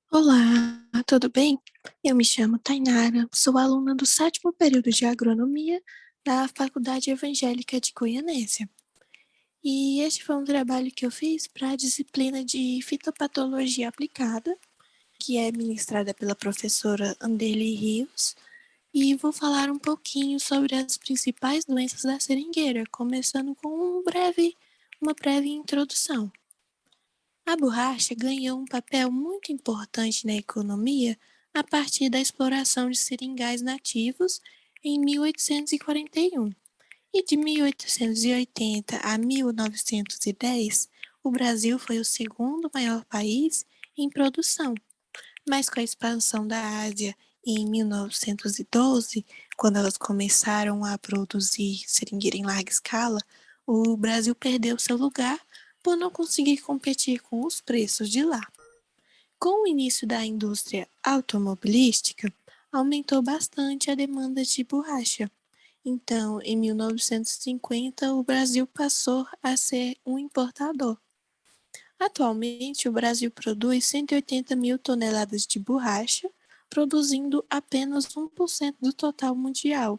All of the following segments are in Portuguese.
Olá, tudo bem? Eu me chamo Tainara, sou aluna do sétimo período de agronomia da Faculdade Evangélica de Goianésia. E este foi um trabalho que eu fiz para a disciplina de fitopatologia aplicada, que é ministrada pela professora Anderly Rios, e vou falar um pouquinho sobre as principais doenças da seringueira, começando com uma breve introdução. A borracha ganhou um papel muito importante na economia a partir da exploração de seringais nativos em 1841. E de 1880 a 1910, o Brasil foi o segundo maior país em produção. Mas com a expansão da Ásia em 1912, quando elas começaram a produzir seringueira em larga escala, o Brasil perdeu seu lugar por não conseguir competir com os preços de lá. Com o início da indústria automobilística, aumentou bastante a demanda de borracha. Então, em 1950, o Brasil passou a ser um importador. Atualmente, o Brasil produz 180 mil toneladas de borracha, produzindo apenas 1% do total mundial.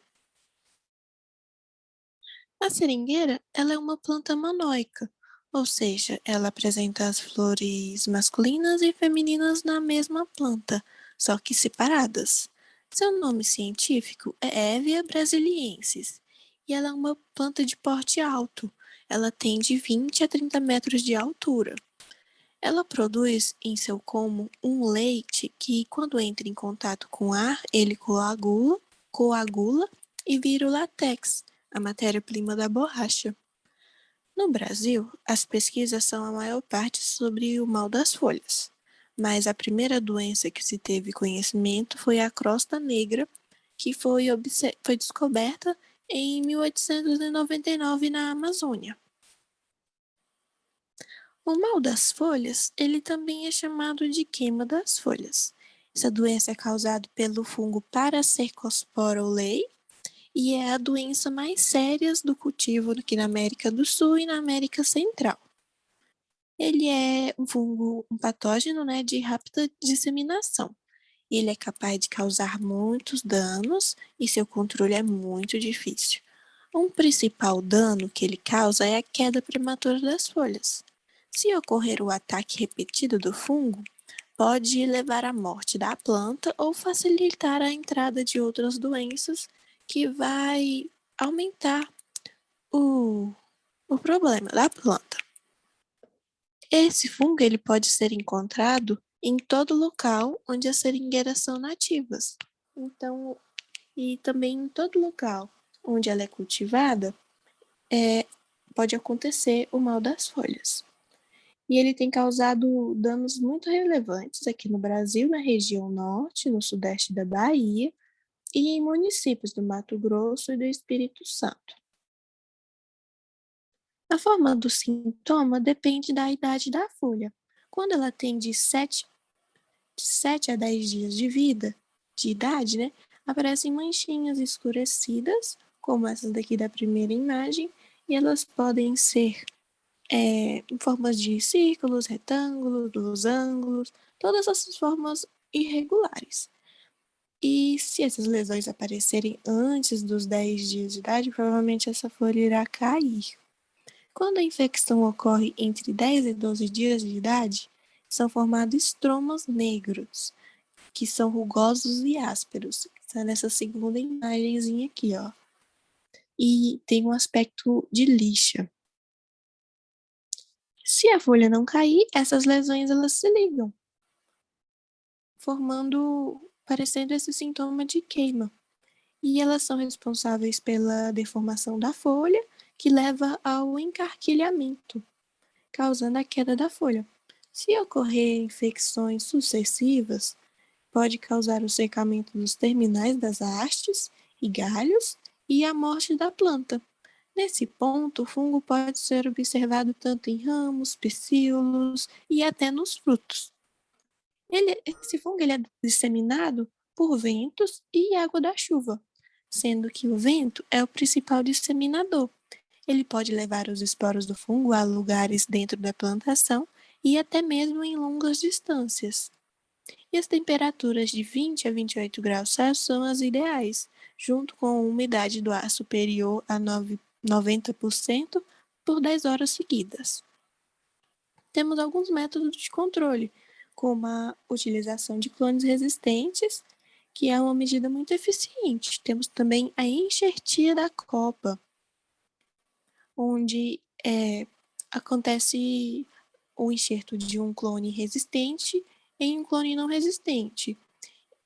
A seringueira, ela é uma planta monóica, ou seja, ela apresenta as flores masculinas e femininas na mesma planta, só que separadas. Seu nome científico é Hevea brasiliensis, e ela é uma planta de porte alto. Ela tem de 20 a 30 metros de altura. Ela produz em seu como um leite que, quando entra em contato com ar, ele coagula e vira o látex, a matéria-prima da borracha. No Brasil, as pesquisas são a maior parte sobre o mal das folhas, mas a primeira doença que se teve conhecimento foi a crosta negra, que foi descoberta em 1899 na Amazônia. O mal das folhas, ele também é chamado de queima das folhas. Essa doença é causada pelo fungo Paracercospora ollei e é a doença mais séria do cultivo aqui na América do Sul e na América Central. Ele é um fungo, um patógeno, né, de rápida disseminação. Ele é capaz de causar muitos danos e seu controle é muito difícil. Um principal dano que ele causa é a queda prematura das folhas. Se ocorrer o ataque repetido do fungo, pode levar à morte da planta ou facilitar a entrada de outras doenças que vai aumentar o, o problema da planta. Esse fungo ele pode ser encontrado em todo local onde as seringueiras são nativas. Então, e também em todo local onde ela é cultivada, é, pode acontecer o mal das folhas. E ele tem causado danos muito relevantes aqui no Brasil, na região norte, no sudeste da Bahia e em municípios do Mato Grosso e do Espírito Santo. A forma do sintoma depende da idade da folha. Quando ela tem de 7 a 10 dias de idade, né, aparecem manchinhas escurecidas, como essas daqui da primeira imagem, e elas podem ser em formas de círculos, retângulos, losangos, todas essas formas irregulares. E se essas lesões aparecerem antes dos 10 dias de idade, provavelmente essa folha irá cair. Quando a infecção ocorre entre 10 e 12 dias de idade, são formados estromas negros, que são rugosos e ásperos. Está nessa segunda imagenzinha aqui, ó. E tem um aspecto de lixa. Se a folha não cair, essas lesões elas se ligam, parecendo esse sintoma de queima. E elas são responsáveis pela deformação da folha, que leva ao encarquilhamento, causando a queda da folha. Se ocorrer infecções sucessivas, pode causar o secamento dos terminais das hastes e galhos e a morte da planta. Nesse ponto, o fungo pode ser observado tanto em ramos, pecíolos e até nos frutos. Esse fungo ele é disseminado por ventos e água da chuva, sendo que o vento é o principal disseminador. Ele pode levar os esporos do fungo a lugares dentro da plantação e até mesmo em longas distâncias. E as temperaturas de 20 a 28 graus Celsius são as ideais, junto com a umidade do ar superior a 90% por 10 horas seguidas. Temos alguns métodos de controle, como a utilização de clones resistentes, que é uma medida muito eficiente. Temos também a enxertia da copa, onde acontece o enxerto de um clone resistente em um clone não resistente.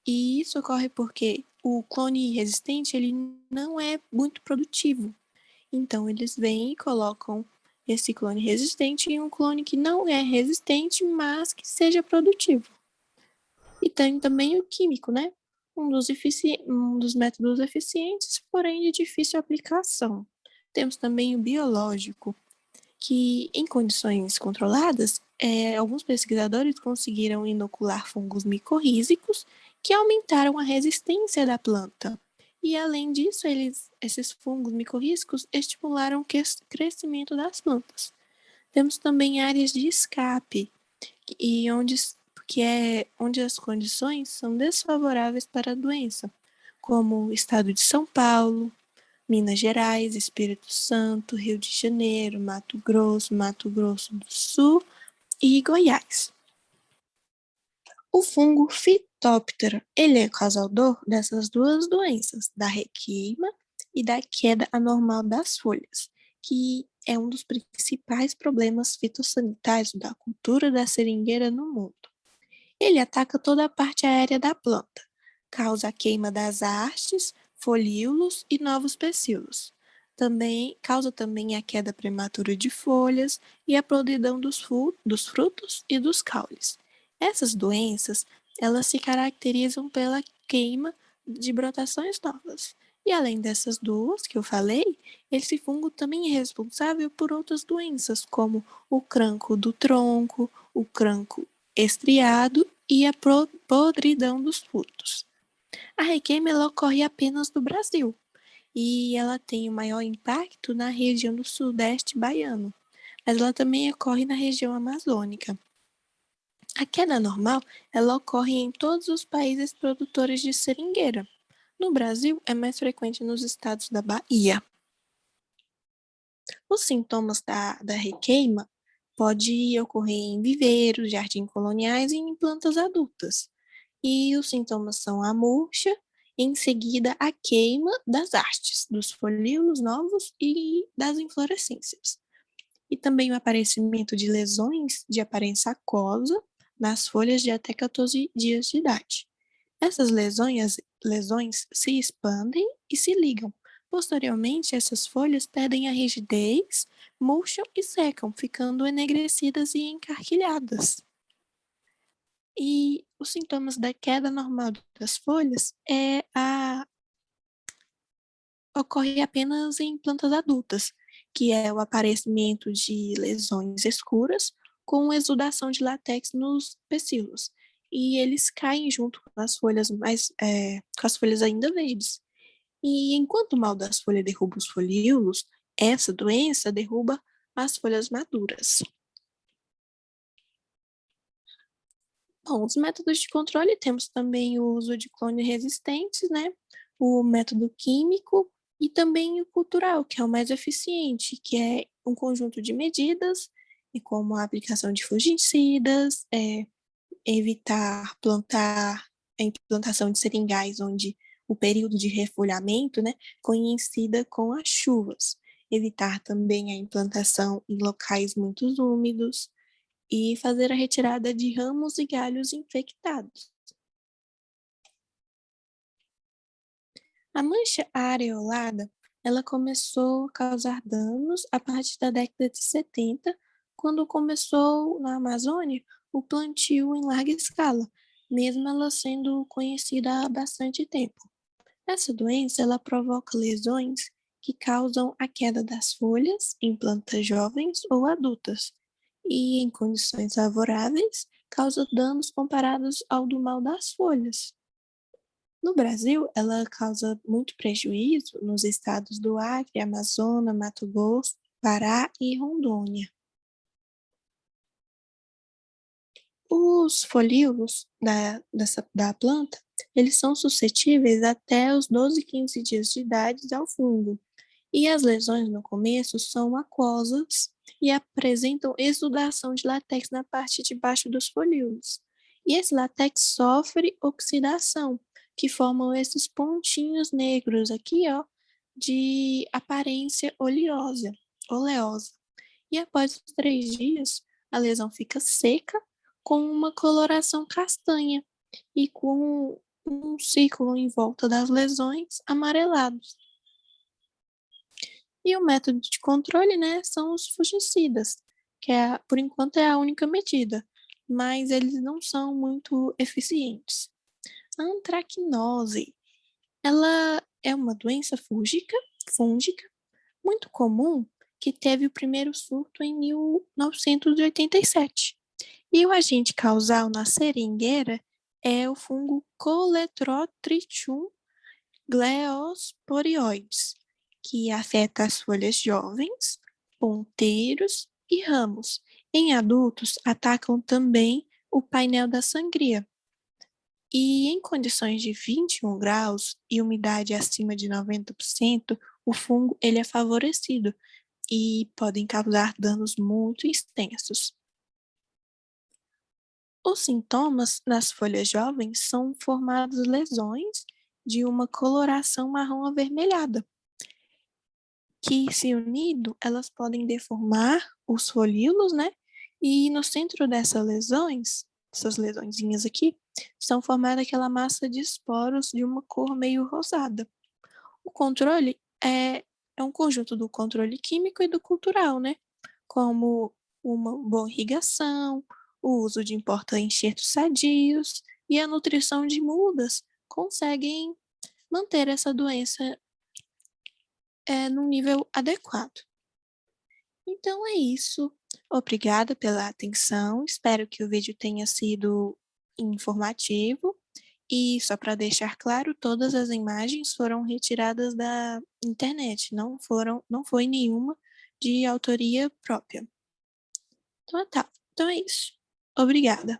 E isso ocorre porque o clone resistente ele não é muito produtivo. Então, eles vêm e colocam esse clone resistente em um clone que não é resistente, mas que seja produtivo. E tem também o químico, né? Um dos métodos eficientes, porém de difícil aplicação. Temos também o biológico, que em condições controladas, alguns pesquisadores conseguiram inocular fungos micorrízicos que aumentaram a resistência da planta. E além disso, esses fungos micorrízicos estimularam o crescimento das plantas. Temos também áreas de escape, e onde as condições são desfavoráveis para a doença, como o estado de São Paulo, Minas Gerais, Espírito Santo, Rio de Janeiro, Mato Grosso do Sul e Goiás. O fungo Phytophthora, ele é causador dessas duas doenças, da requeima e da queda anormal das folhas, que é um dos principais problemas fitossanitários da cultura da seringueira no mundo. Ele ataca toda a parte aérea da planta, causa a queima das hastes, folíolos e novos pecíolos. Também causa também a queda prematura de folhas e a podridão dos frutos e dos caules. Essas doenças, elas se caracterizam pela queima de brotações novas. E além dessas duas que eu falei, esse fungo também é responsável por outras doenças, como o cranco do tronco, o cranco estriado e a podridão dos frutos. A requeima ela ocorre apenas no Brasil e ela tem o maior impacto na região do sudeste baiano, mas ela também ocorre na região amazônica. A queda normal ela ocorre em todos os países produtores de seringueira. No Brasil, é mais frequente nos estados da Bahia. Os sintomas da requeima podem ocorrer em viveiros, jardins coloniais e em plantas adultas. E os sintomas são a murcha, em seguida a queima das hastes, dos folíolos novos e das inflorescências. E também o aparecimento de lesões de aparência aquosa nas folhas de até 14 dias de idade. Essas lesões se expandem e se ligam. Posteriormente, essas folhas perdem a rigidez, murcham e secam, ficando enegrecidas e encarquilhadas. E os sintomas da queda normal das folhas ocorre apenas em plantas adultas, que é o aparecimento de lesões escuras com exudação de látex nos pecíolos. E eles caem junto com as folhas com as folhas ainda verdes. E enquanto o mal das folhas derruba os folíolos, essa doença derruba as folhas maduras. Bom, os métodos de controle temos também o uso de clones resistentes, né? O método químico e também o cultural, que é o mais eficiente, que é um conjunto de medidas, e como a aplicação de fungicidas, evitar plantar a implantação de seringais onde o período de refolhamento, né, coincida com as chuvas. Evitar também a implantação em locais muito úmidos, e fazer a retirada de ramos e galhos infectados. A mancha areolada, ela começou a causar danos a partir da década de 70, quando começou na Amazônia o plantio em larga escala, mesmo ela sendo conhecida há bastante tempo. Essa doença ela provoca lesões que causam a queda das folhas em plantas jovens ou adultas, e em condições favoráveis, causa danos comparados ao do mal das folhas. No Brasil, ela causa muito prejuízo nos estados do Acre, Amazonas, Mato Grosso, Pará e Rondônia. Os folíolos da planta, eles são suscetíveis até os 12, 15 dias de idade ao fungo. E as lesões no começo são aquosas e apresentam exudação de látex na parte de baixo dos folíolos. E esse látex sofre oxidação, que formam esses pontinhos negros aqui, ó, de aparência oleosa. E após os 3 dias, a lesão fica seca, com uma coloração castanha e com um círculo em volta das lesões amarelados. E o método de controle, né, são os fungicidas, que por enquanto é a única medida, mas eles não são muito eficientes. A antracnose, ela é uma doença fúngica muito comum que teve o primeiro surto em 1987. E o agente causal na seringueira é o fungo Coletrotritium gleosporioides, que afeta as folhas jovens, ponteiros e ramos. Em adultos, atacam também o painel da sangria. E em condições de 21 graus e umidade acima de 90%, o fungo ele é favorecido e podem causar danos muito extensos. Os sintomas nas folhas jovens são formados lesões de uma coloração marrom avermelhada, que, se unido, elas podem deformar os folíolos, né? E no centro essas lesõezinhas aqui, são formada aquela massa de esporos de uma cor meio rosada. O controle é um conjunto do controle químico e do cultural, né? Como uma boa irrigação, o uso de porta-enxertos sadios e a nutrição de mudas conseguem manter essa doença num nível adequado. Então é isso. Obrigada pela atenção. Espero que o vídeo tenha sido informativo. E só para deixar claro, todas as imagens foram retiradas da internet, não foi nenhuma de autoria própria. Então tá. Então é isso. Obrigada.